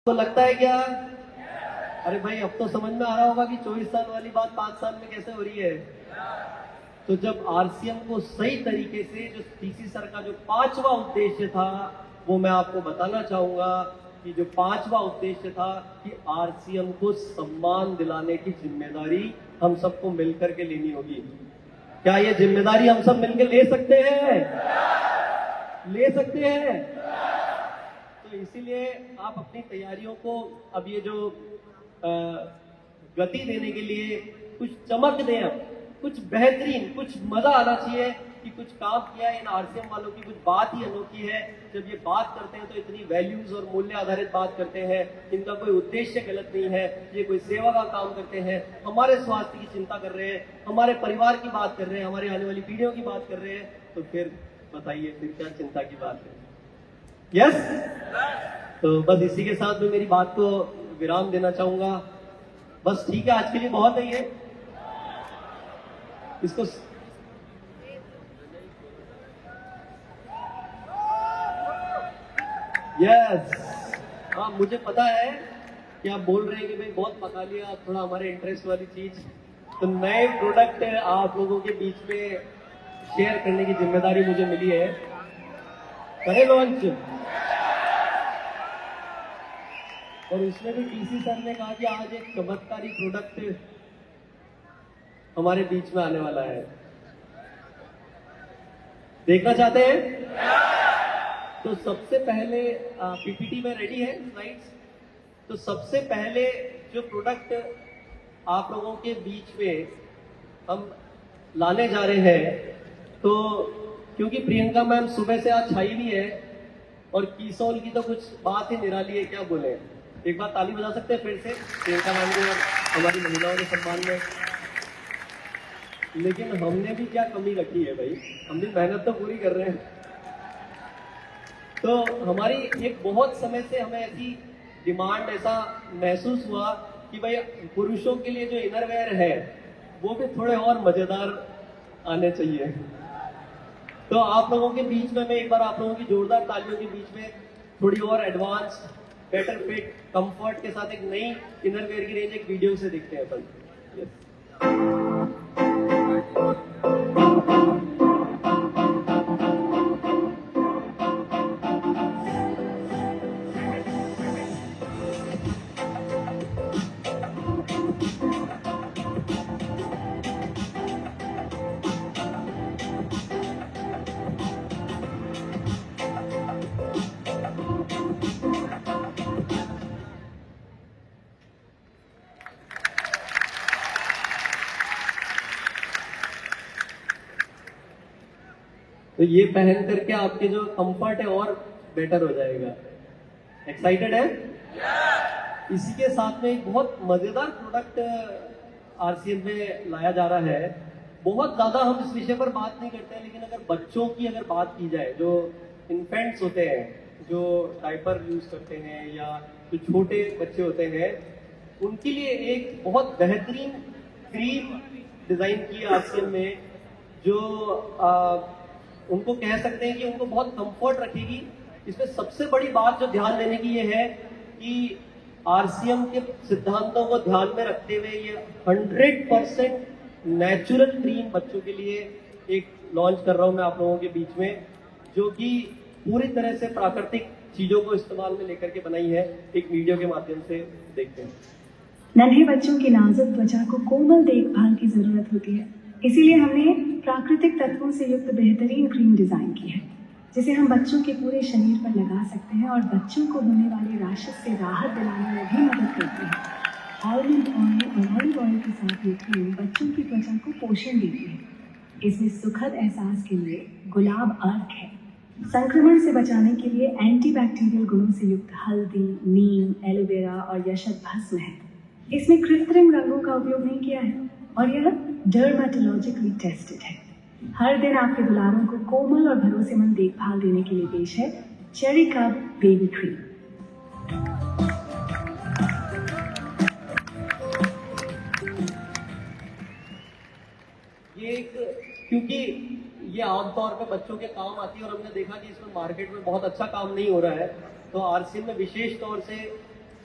तो लगता है क्या? अरे भाई अब तो समझ में आ रहा होगा कि 24 साल वाली बात 5 साल में कैसे हो रही है। तो जब आरसीएम को सही तरीके से जो डीसी सर का जो 5वां उद्देश्य था वो मैं आपको बताना चाहूंगा कि जो 5वां उद्देश्य था कि आरसीएम को सम्मान दिलाने की जिम्मेदारी हम सबको मिलकर के लेनी होगी। क्या ये जिम्मेदारी हम सब मिलकर ले सकते हैं? ले सकते हैं। तो इसीलिए आप अपनी तैयारियों को अब ये जो गति देने के लिए कुछ चमक दें, अब कुछ बेहतरीन, कुछ मजा आना चाहिए कि कुछ काम किया है। इन आरसीएम वालों की कुछ बात ही अनोखी है। जब ये बात करते हैं तो इतनी वैल्यूज और मूल्य आधारित बात करते हैं। इनका कोई उद्देश्य गलत नहीं है। ये कोई सेवा का काम करते हैं, हमारे स्वास्थ्य की चिंता कर रहे हैं, हमारे परिवार की बात कर रहे हैं, हमारे आने वाली पीढ़ियों की बात कर रहे हैं। तो फिर बताइए फिर क्या चिंता की बात है? यस तो बस इसी के साथ मैं मेरी बात को विराम देना चाहूंगा। बस ठीक है, आज के लिए बहुत है ये। इसको यस हाँ, मुझे पता है कि आप बोल रहे हैं कि भाई बहुत पका लिया, थोड़ा हमारे इंटरेस्ट वाली चीज। तो नए प्रोडक्ट आप लोगों के बीच में शेयर करने की जिम्मेदारी मुझे मिली है। करें लॉन्च। और उसमें भी डीसी सर ने कहा कि आज एक चमत्कारी प्रोडक्ट हमारे बीच में आने वाला है। देखना चाहते हैं? तो सबसे पहले पीपीटी में रेडी है स्लाइड्स। तो सबसे पहले जो प्रोडक्ट आप लोगों के बीच में हम लाने जा रहे हैं, तो क्योंकि प्रियंका मैम सुबह से आज छाई भी है और कीसौल की तो कुछ बात ही निराली है, क्या बोले। एक बार ताली बजा सकते हैं फिर से प्रियंका मैम को और हमारी महिलाओं के सम्मान में। लेकिन हमने भी क्या कमी रखी है भाई, हम भी मेहनत तो पूरी कर रहे हैं। तो हमारी एक बहुत समय से हमें ऐसी डिमांड, ऐसा महसूस हुआ कि भाई पुरुषों के लिए जो इनरवेयर है वो भी थोड़े और मजेदार आने चाहिए। तो आप लोगों के बीच में मैं एक बार आप लोगों की जोरदार तालियों के बीच में थोड़ी और एडवांस, बेटर फिट, कंफर्ट के साथ एक नई इनरवेयर की रेंज एक वीडियो से देखते हैं अपन। तो ये पहन करके आपके जो कंफर्ट है और बेटर हो जाएगा। एक्साइटेड है? इसी के साथ में एक बहुत मजेदार प्रोडक्ट आरसीएम में लाया जा रहा है। बहुत ज्यादा हम इस विषय पर बात नहीं करते हैं, लेकिन अगर बच्चों की अगर बात की जाए, जो इन्फेंट्स होते हैं, जो डायपर यूज करते हैं या जो छोटे बच्चे होते हैं, उनके लिए एक बहुत बेहतरीन क्रीम डिजाइन की आरसीएम में, जो उनको कह सकते हैं कि उनको बहुत कंफर्ट रखेगी। इसमें सबसे बड़ी बात जो ध्यान देने की ये है कि आरसीएम के सिद्धांतों को ध्यान में रखते हुए ये 100% नेचुरल क्रीम बच्चों के लिए एक लॉन्च कर रहा हूं मैं आप लोगों के बीच में, जो कि पूरी तरह से प्राकृतिक चीजों को इस्तेमाल में लेकर के बनाई है। एक वीडियो के माध्यम से देखते हैं। नन्हे बच्चों की नाजुक त्वचा को कोमल देखभाल की जरूरत होती है, इसीलिए हमने प्राकृतिक तत्वों से युक्त बेहतरीन क्रीम डिजाइन की है, जिसे हम बच्चों के पूरे शरीर पर लगा सकते हैं और बच्चों को होने वाले रैशेस से राहत दिलाने में भी मदद करती है। आलमंड ऑयल और ऑलिव ऑयल के साथ ये क्रीम बच्चों की त्वचा को पोषण देती है। इसमें सुखद एहसास के लिए गुलाब अर्क है। संक्रमण से बचाने के लिए एंटीबैक्टीरियल गुणों से युक्त हल्दी, नीम, एलोवेरा और यशक भस्म है। इसमें कृत्रिम रंगों का उपयोग नहीं किया है और यह डर्मेटोलॉजिकली टेस्टेड है। हर दिन आपके दुलारों को कोमल और भरोसेमंद देखभाल देने के लिए पेश है चेरी कब बेबी क्रीम। ये एक, क्योंकि ये आमतौर पे बच्चों के काम आती है और हमने देखा कि इसमें मार्केट में बहुत अच्छा काम नहीं हो रहा है, तो आरसीएम में विशेष तौर से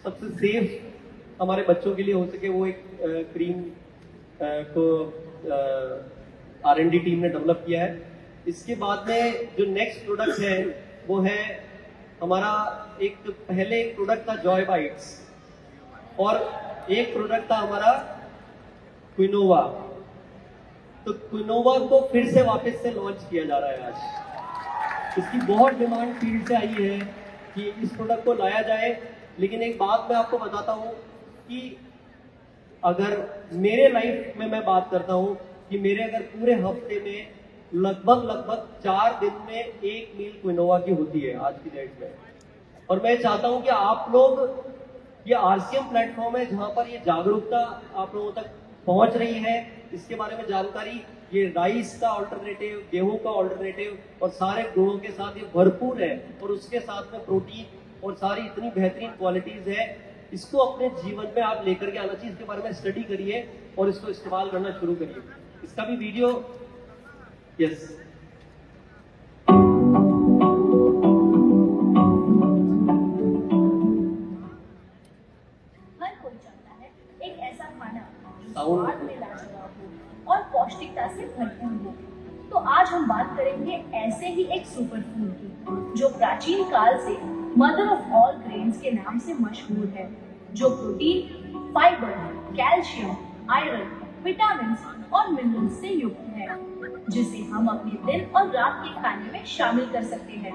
सबसे सेफ हमारे बच्चों के लिए हो सके वो एक क्रीम को R&D टीम ने डेवलप किया है। इसके बाद में जो नेक्स्ट प्रोडक्ट है वो है हमारा पहले एक प्रोडक्ट था जॉय बाइट्स और एक प्रोडक्ट था हमारा क्विनोवा। तो क्विनोवा को फिर से वापस से लॉन्च किया जा रहा है आज। इसकी बहुत डिमांड फील्ड से आई है कि इस प्रोडक्ट को लाया जाए, लेकिन एक बात मैं आपको बताता हूं कि अगर मेरे लाइफ में मैं बात करता हूं कि मेरे अगर पूरे हफ्ते में लगभग 4 दिन में एक मील क्विनोवा की होती है आज की डेट में। और मैं चाहता हूं कि आप लोग, ये RCM प्लेटफॉर्म है जहां पर ये जागरूकता आप लोगों तक पहुंच रही है, इसके बारे में जानकारी, ये राइस का ऑल्टरनेटिव, गेहूं का ऑल्टरनेटिव और सारे गुणों के साथ ये भरपूर है और उसके साथ में प्रोटीन और सारी इतनी बेहतरीन क्वालिटीज है। इसको अपने जीवन में आप लेकर के आना चाहिए, इसके बारे में स्टडी करिए और इसको इस्तेमाल करना शुरू करिए। इसका भी वीडियो यस हर कोई चाहता है एक ऐसा खाना जो साउंड स्वाद में लाजवाब हो और पौष्टिकता से भरपूर हो। तो आज हम बात करेंगे ऐसे ही एक सुपर फूड की जो प्राचीन काल से मदर ऑफ ऑल ग्रेन्स के नाम से मशहूर है, जो protein, fibre, calcium, iron, vitamin और मिनरल्स से युक्त है, जिसे हम अपने दिन और रात के खाने में शामिल कर सकते हैं,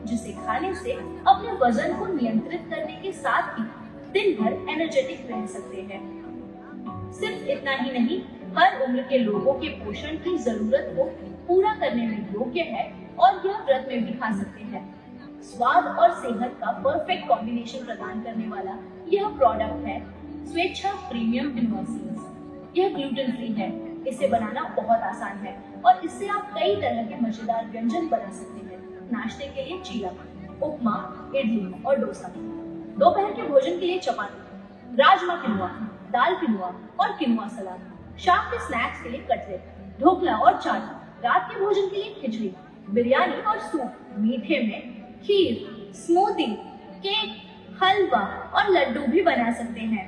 जिसे खाने से अपने वजन को नियंत्रित करने के साथ ही दिन भर एनर्जेटिक रह सकते हैं। सिर्फ इतना ही नहीं, हर उम्र के लोगों के पोषण की जरूरत को पूरा करने में योग्य है और यह व्रत में भी खा सकते हैं। स्वाद और सेहत का परफेक्ट कॉम्बिनेशन प्रदान करने वाला यह प्रोडक्ट है स्वेच्छा प्रीमियम किनोआ सीड्स। यह ग्लूटेन फ्री है, इसे बनाना बहुत आसान है और इससे आप कई तरह के मजेदार व्यंजन बना सकते हैं। नाश्ते के लिए चीला, उपमा, इडली और डोसा, दोपहर के भोजन के लिए चपाती, राजमा किनोआ, दाल किनोआ और किनोआ सलाद, शाम के स्नैक्स के लिए कटलेट, ढोकला और चाट, रात के भोजन के लिए खिचड़ी, बिरयानी और सूप, मीठे में खीर, स्मूदी, केक, हलवा और लड्डू भी बना सकते हैं।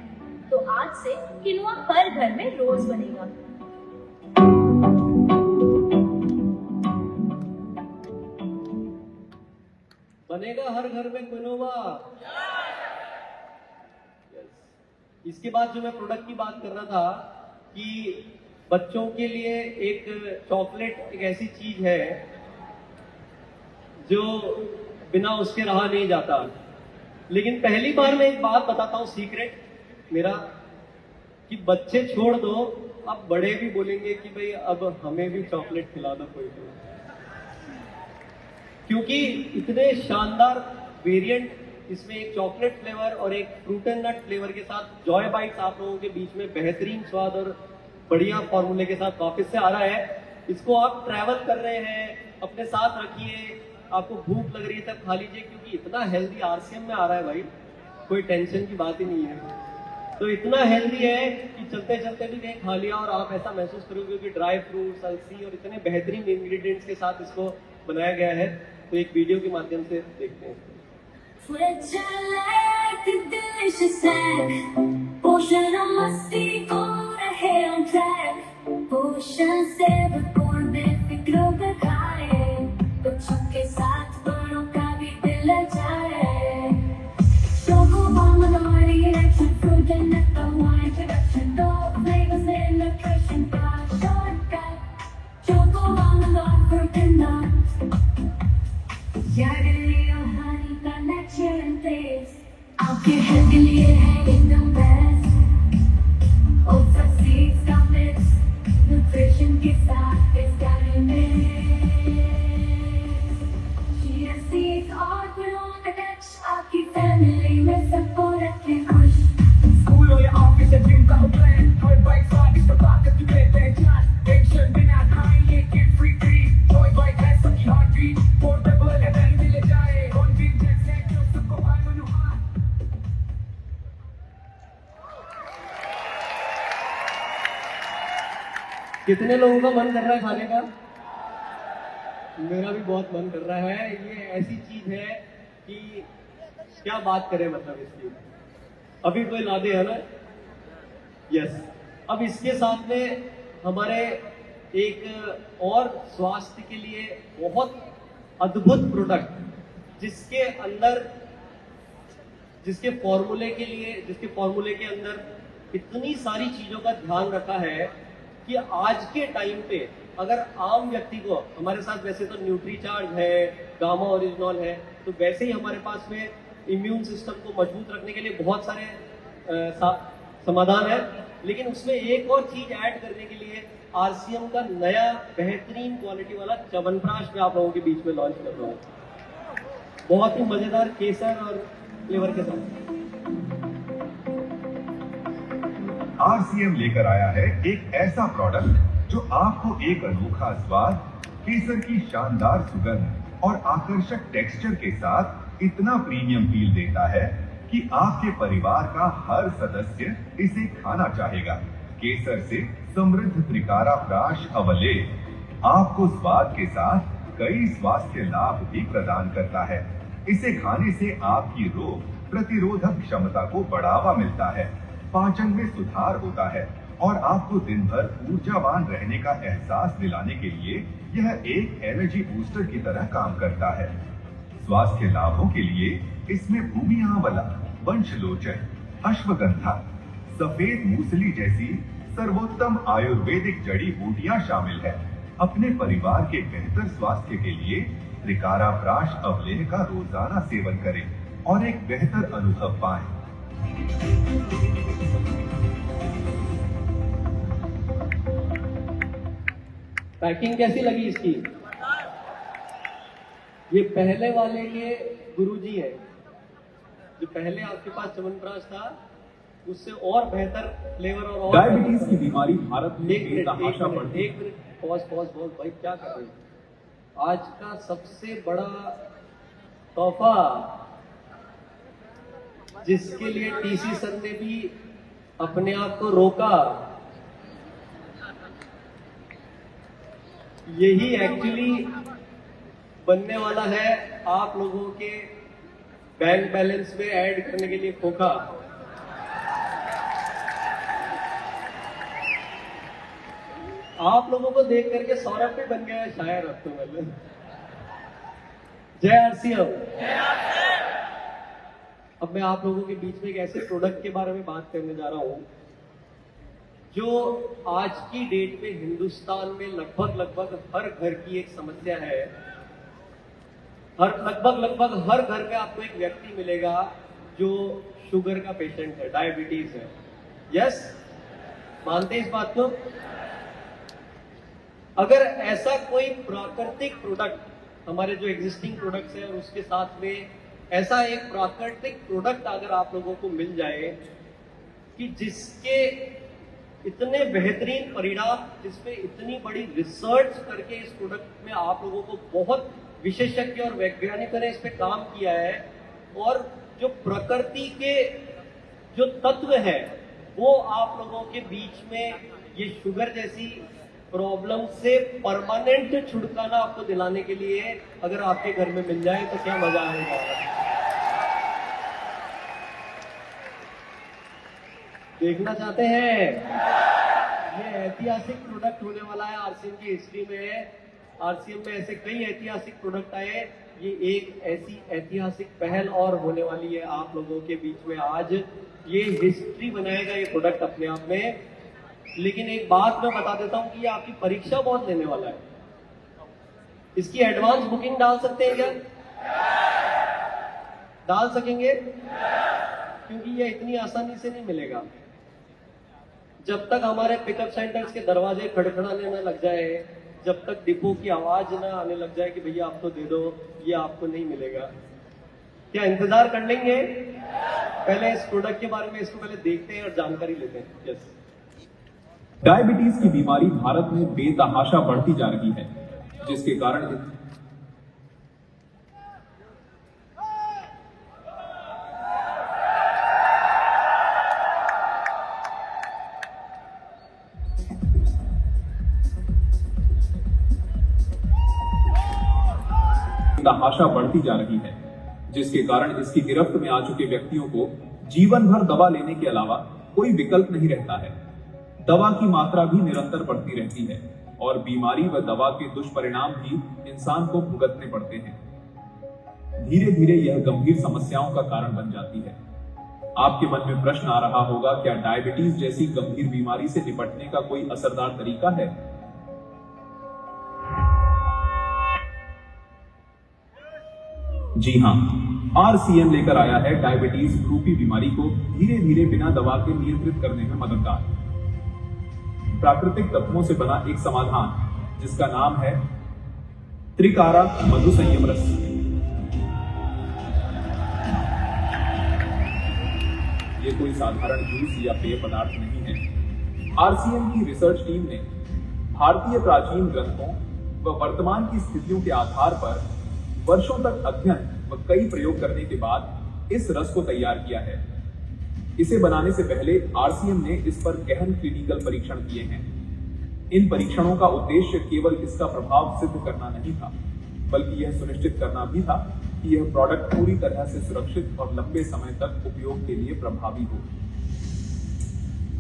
तो आज से किनोआ हर घर में रोज बनेगा। बनेगा हर घर में क्विनोवा। इसके बाद जो मैं प्रोडक्ट की बात कर रहा था कि बच्चों के लिए एक चॉकलेट एक ऐसी चीज है जो बिना उसके रहा नहीं जाता। लेकिन पहली बार मैं एक बात बताता हूं, सीक्रेट मेरा, कि बच्चे छोड़ दो, अब बड़े भी बोलेंगे कि भाई अब हमें भी चॉकलेट खिला दो कोई तो। क्योंकि इतने शानदार वेरिएंट, इसमें एक चॉकलेट फ्लेवर और एक फ्रूट एंड नट फ्लेवर के साथ जॉय बाइट्स आप लोगों के बीच में बेहतरीन स्वाद और बढ़िया फॉर्मूले के साथ वापस से आ रहा है। इसको आप ट्रैवल कर रहे हैं, अपने साथ रखिए, आपको भूख लग रही है तब खा लीजिए, क्योंकि इतना हेल्दी RCM में आ रहा है भाई, कोई टेंशन की बात ही नहीं है। तो इतना हेल्दी है कि चलते चलते भी कहीं खा लिया और आप ऐसा महसूस करोगे कि ड्राई फ्रूट्स, अलसी और इतने बेहतरीन इंग्रेडिएंट्स के साथ इसको बनाया गया है। तो एक वीडियो के माध्यम से देखते हैं। पोषण मस्ती को रहे on track, पोषण से भरपूर बेफिक्र होकर खाए, बच्चों के साथ बड़ों का भी दिल जाए। Choco Mama Naughty Action, fruit and nut, wine production, dog flavors and nutrition bar shortcut. Choco Mama Naughty fruit and nut, Yardley or honey का natural taste, आपके हेल्थ के लिए है एकदम बेस्ट। Oats और seeds का mix, nutrition के साथ इसका remix। Chia seeds और granola का touch, आपकी family में सबको रखे खुश। School or your office या gym का हो plan, Joy Bite स्वादिष्ट ताकत की पहचान। Tension बिना खाए ये kid free treat, Joy Bite है सबकी heartbeat, portable है घर में ले जाए, convenience है जो सबको भाई मनोहार। कितने लोगों का मन कर रहा है खाने का? मेरा भी बहुत मन कर रहा है। ये ऐसी चीज है कि क्या बात करें, मतलब इसकी अभी कोई लादे है ना? यस। अब इसके साथ में हमारे एक और स्वास्थ्य के लिए बहुत अद्भुत प्रोडक्ट जिसके फॉर्मूले के अंदर इतनी सारी चीजों का ध्यान रखा है कि आज के टाइम पे अगर आम व्यक्ति को, हमारे साथ वैसे तो न्यूट्रीचार्ज है, गामा ओरिजिनॉल है, तो वैसे ही हमारे पास में इम्यून सिस्टम को मजबूत रखने के लिए बहुत सारे समाधान है, लेकिन उसमें एक और चीज ऐड करने के लिए आरसीएम का नया बेहतरीन क्वालिटी वाला च्यवनप्राश मैं आप लोगों के बीच में लॉन्च कर रहा हूँ, बहुत ही मजेदार केसर और फ्लेवर के साथ। आरसीएम लेकर आया है एक ऐसा प्रोडक्ट जो आपको एक अनोखा स्वाद, केसर की शानदार सुगंध और आकर्षक टेक्सचर के साथ इतना प्रीमियम फील देता है कि आपके परिवार का हर सदस्य इसे खाना चाहेगा। केसर से समृद्ध त्रिकारा प्राश अवलेह आपको स्वाद के साथ कई स्वास्थ्य लाभ भी प्रदान करता है। इसे खाने से आपकी रोग प्रतिरोधक क्षमता को बढ़ावा मिलता है, पाचन में सुधार होता है और आपको दिन भर ऊर्जावान रहने का एहसास दिलाने के लिए यह एक एनर्जी बूस्टर की तरह काम करता है। स्वास्थ्य लाभों के लिए इसमें भूमि आंवला, वंशलोचन, अश्वगंधा, सफेद मूसली जैसी सर्वोत्तम आयुर्वेदिक जड़ी बूटियां शामिल है। अपने परिवार के बेहतर स्वास्थ्य के लिए त्रिकारा प्राश अवलेह का रोजाना सेवन करें और एक बेहतर अनुभव पाएं। पैकिंग कैसी लगी इसकी? ये पहले वाले के गुरुजी है, जो पहले आपके पास च्यवनप्राश था उससे और बेहतर फ्लेवर और डायबिटीज की बीमारी भारत में एक बेतहाशा बढ़ती मिनट पॉज भाई क्या कर रहे हो? आज का सबसे बड़ा तोहफा जिसके लिए टीसी सर ने भी अपने आप को रोका, यही एक्चुअली बनने वाला है आप लोगों के बैंक बैलेंस में ऐड करने के लिए खोखा। आप लोगों को देख करके सौरभ भी बन गया है शायर अब तो। मतलब जय आरसीएम। अब मैं आप लोगों के बीच में एक ऐसे प्रोडक्ट के बारे में बात करने जा रहा हूं जो आज की डेट में हिंदुस्तान में लगभग हर घर की एक समस्या है। लगभग हर घर में आपको एक व्यक्ति मिलेगा जो शुगर का पेशेंट है, डायबिटीज है। यस, मानते हैं इस बात को? अगर ऐसा कोई प्राकृतिक प्रोडक्ट, हमारे जो एग्जिस्टिंग प्रोडक्ट्स हैं और उसके साथ में ऐसा एक प्राकृतिक प्रोडक्ट अगर आप लोगों को मिल जाए कि जिसके इतने बेहतरीन परिणाम, जिसमें इतनी बड़ी रिसर्च करके इस प्रोडक्ट में आप लोगों को बहुत विशेषज्ञ और वैज्ञानिकों ने इस पे काम किया है, और जो प्रकृति के जो तत्व है वो आप लोगों के बीच में ये शुगर जैसी प्रॉब्लम से परमानेंट छुटकारा आपको दिलाने के लिए अगर आपके घर में मिल जाए तो क्या मजा आएगा। देखना चाहते हैं? ये ऐतिहासिक प्रोडक्ट होने वाला है आरसीएम की हिस्ट्री में। आरसीएम में ऐसे कई ऐतिहासिक प्रोडक्ट आए, ये एक ऐसी ऐतिहासिक पहल और होने वाली है आप लोगों के बीच में। आज ये हिस्ट्री बनाएगा ये प्रोडक्ट अपने आप में। लेकिन एक बात मैं बता देता हूं कि ये आपकी परीक्षा बहुत लेने वाला है। इसकी एडवांस बुकिंग डाल सकते हैं क्या? डाल सकेंगे? क्योंकि ये इतनी आसानी से नहीं मिलेगा। जब तक हमारे पिकअप सेंटर्स के दरवाजे खड़खड़ाने न लग जाए, जब तक डिपो की आवाज ना आने लग जाए कि भैया आप तो दे दो, ये आपको नहीं मिलेगा। क्या इंतजार कर लेंगे? पहले इस प्रोडक्ट के बारे में इसको पहले देखते हैं और जानकारी लेते हैं। यस। डायबिटीज की बीमारी भारत में बेतहाशा बढ़ती जा रही है, जिसके कारण इसकी गिरफ्त में आ चुके व्यक्तियों को जीवन भर दवा लेने के अलावा कोई विकल्प नहीं रहता है। दवा की मात्रा भी निरंतर बढ़ती रहती है और बीमारी व दवा के दुष्परिणाम भी इंसान को भुगतने पड़ते हैं। धीरे धीरे यह गंभीर समस्याओं का कारण बन जाती है। आपके मन में प्रश्न आ रहा होगा, क्या डायबिटीज जैसी गंभीर बीमारी से निपटने का कोई असरदार तरीका है? जी हां, RCM लेकर आया है डायबिटीज रूपी बीमारी को धीरे धीरे बिना दवा के नियंत्रित करने में मददगार प्राकृतिक तत्वों से बना एक समाधान जिसका नाम है त्रिकारा मधु संयम रस। ये कोई साधारण जूस या पेय पदार्थ नहीं है। RCM की रिसर्च टीम ने भारतीय प्राचीन ग्रंथों व वर्तमान की स्थितियों के आधार पर वर्षों तक अध्ययन व कई प्रयोग करने के बाद इस रस को तैयार किया है। इसे बनाने से पहले RCM ने इस पर गहन क्लिनिकल परीक्षण किए हैं। इन परीक्षणों का उद्देश्य केवल इसका प्रभाव सिद्ध करना नहीं था, बल्कि यह सुनिश्चित करना भी था कि यह प्रोडक्ट पूरी तरह से सुरक्षित और लंबे समय तक उपयोग के लिए प्रभावी हो।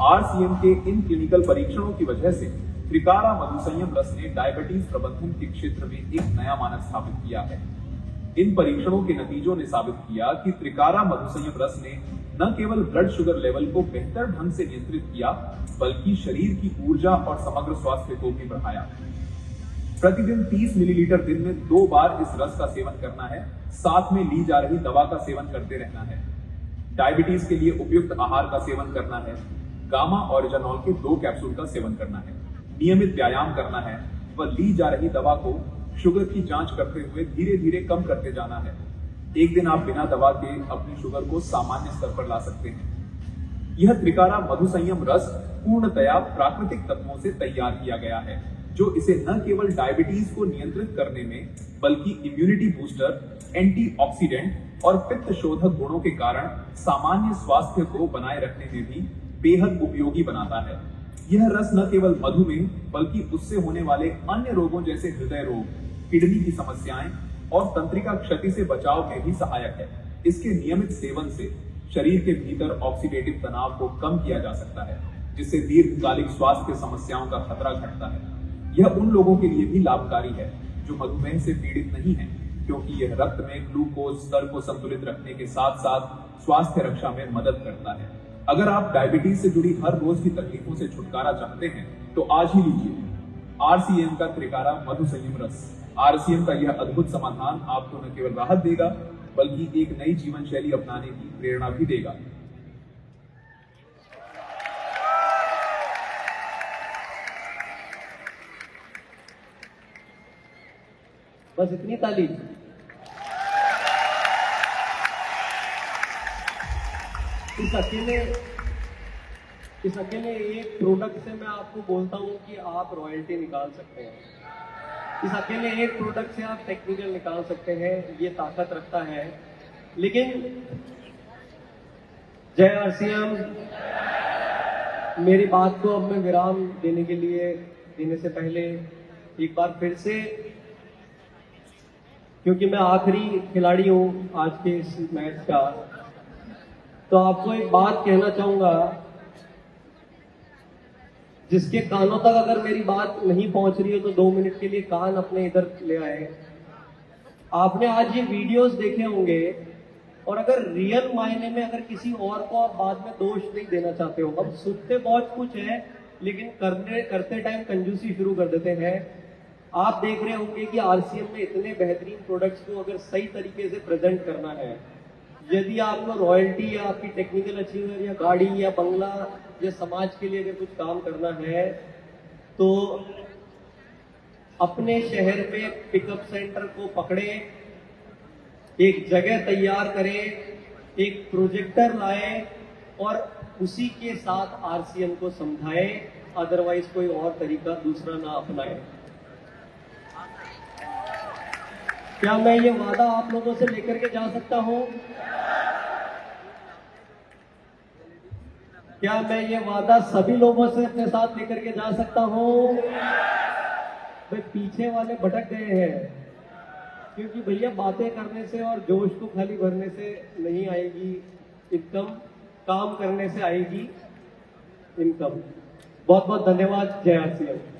RCM के इन क्लिनिकल परीक्षणों की वजह से त्रिकारा मधु संयम रस ने डायबिटीज प्रबंधन के क्षेत्र में एक नया मानक स्थापित किया है। इन परीक्षणों के नतीजों ने साबित किया कि त्रिकारा मधु संयम रस ने न केवल ब्लड शुगर लेवल को बेहतर ढंग से नियंत्रित किया, बल्कि शरीर की ऊर्जा और समग्र स्वास्थ्य को भी बढ़ाया। प्रतिदिन 30 मिलीलीटर दिन में 2 बार इस रस का सेवन करना है, साथ में ली जा रही दवा का सेवन करते रहना है। डायबिटीज के लिए उपयुक्त आहार का सेवन करना है, गामा ऑरिजिनॉल के 2 कैप्सूल का सेवन करना है, नियमित व्यायाम करना है व ली जा रही दवा को शुगर की जांच करते हुए धीरे धीरे कम करते जाना है। एक दिन आप बिना दवा के अपनी शुगर को सामान्य स्तर पर ला सकते हैं। यह त्रिकारा मधु संयम रस पूर्णतया प्राकृतिक तत्वों से तैयार किया गया है, जो इसे न केवल डायबिटीज को नियंत्रित करने में, बल्कि इम्यूनिटी बूस्टर, एंटीऑक्सीडेंट और पित्त शोधक गुणों के कारण सामान्य स्वास्थ्य को बनाए रखने में भी बेहद उपयोगी बनाता है। यह रस न केवल मधुमेह, बल्कि उससे होने वाले अन्य रोगों जैसे हृदय रोग, किडनी की समस्याएं और तंत्रिका क्षति से बचाव में भी सहायक है। इसके नियमित सेवन से शरीर के भीतर ऑक्सीडेटिव तनाव को कम किया जा सकता है, जिससे दीर्घकालिक स्वास्थ्य समस्याओं का खतरा घटता है। यह उन लोगों के लिए भी लाभकारी है जो मधुमेह से पीड़ित नहीं है, क्योंकि यह रक्त में ग्लूकोज स्तर को संतुलित रखने के साथ साथ स्वास्थ्य रक्षा में मदद करता है। अगर आप डायबिटीज से जुड़ी हर रोज की तकलीफों से छुटकारा चाहते हैं तो आज ही लीजिए RCM का त्रिकारा मधु संयम रस। RCM का यह अद्भुत समाधान आपको न केवल राहत देगा, बल्कि एक नई जीवन शैली अपनाने की प्रेरणा भी देगा। बस इतनी ताली। इस अकेले एक प्रोडक्ट से मैं आपको बोलता हूं कि आप रॉयल्टी निकाल सकते हैं। इस अकेले एक प्रोडक्ट से आप टेक्निकल निकाल सकते हैं, ये ताकत रखता है। लेकिन जय RCM, मेरी बात को अब मैं विराम देने से पहले एक बार फिर से, क्योंकि मैं आखिरी खिलाड़ी हूं आज के इस मैच का, तो आपको एक बात कहना चाहूंगा, जिसके कानों तक अगर मेरी बात नहीं पहुंच रही है तो 2 मिनट के लिए कान अपने इधर ले आए। आपने आज ये वीडियोस देखे होंगे, और अगर रियल मायने में अगर किसी और को आप बाद में दोष नहीं देना चाहते हो, अब सुनते बहुत कुछ है लेकिन करते टाइम कंजूसी शुरू कर देते हैं। आप देख रहे होंगे कि RCM में इतने बेहतरीन प्रोडक्ट्स को अगर सही तरीके से प्रेजेंट करना है, यदि आपको रॉयल्टी या आपकी टेक्निकल अचीवमेंट या गाड़ी या बंगला या समाज के लिए अगर कुछ काम करना है, तो अपने शहर में पिकअप सेंटर को पकड़े, एक जगह तैयार करें, एक प्रोजेक्टर लाएं और उसी के साथ RCM को समझाएं, अदरवाइज कोई और तरीका दूसरा ना अपनाएं। क्या मैं ये वादा आप लोगों से लेकर के जा सकता हूं? क्या मैं ये वादा सभी लोगों से अपने साथ लेकर के जा सकता हूं? भाई पीछे वाले भटक गए हैं, क्योंकि भैया बातें करने से और जोश को खाली भरने से नहीं आएगी इनकम। काम करने से आएगी इनकम। बहुत बहुत धन्यवाद। जय आरसीएम।